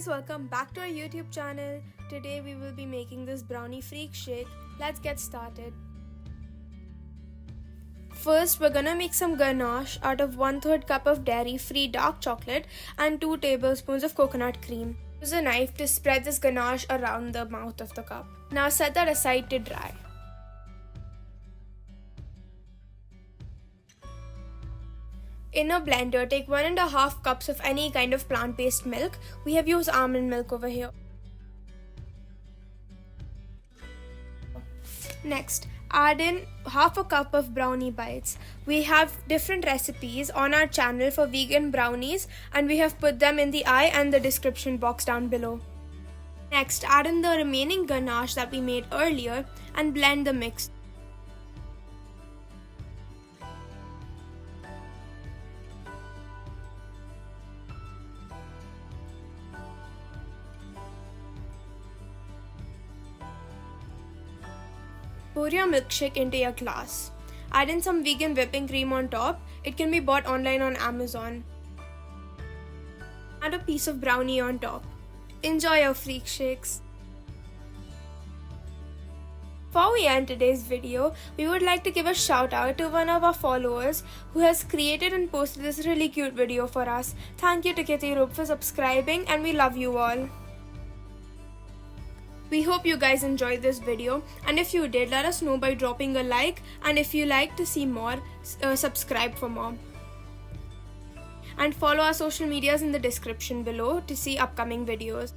guys, welcome back to our YouTube channel. Today we will be making this brownie freak shake. Let's get started. First, we're gonna make some ganache out of 1/3 cup of dairy-free dark chocolate and 2 tablespoons of coconut cream. Use a knife to spread this ganache around the mouth of the cup. Now set that aside to dry. In a blender, take 1.5 cups of any kind of plant-based milk. We have used almond milk over here. Next, add in half a cup of brownie bites. We have different recipes on our channel for vegan brownies and we have put them in the eye and the description box down below. Next, add in the remaining ganache that we made earlier and blend the mix. Pour your milkshake into your glass. Add in some vegan whipping cream on top. It can be bought online on Amazon. Add a piece of brownie on top. Enjoy your freak shakes. Before we end today's video, we would like to give a shout out to one of our followers who has created and posted this really cute video for us. Thank you to Kitty Roop for subscribing and we love you all. We hope you guys enjoyed this video, and if you did, let us know by dropping a like, and if you like to see more, subscribe for more. And follow our social medias in the description below to see upcoming videos.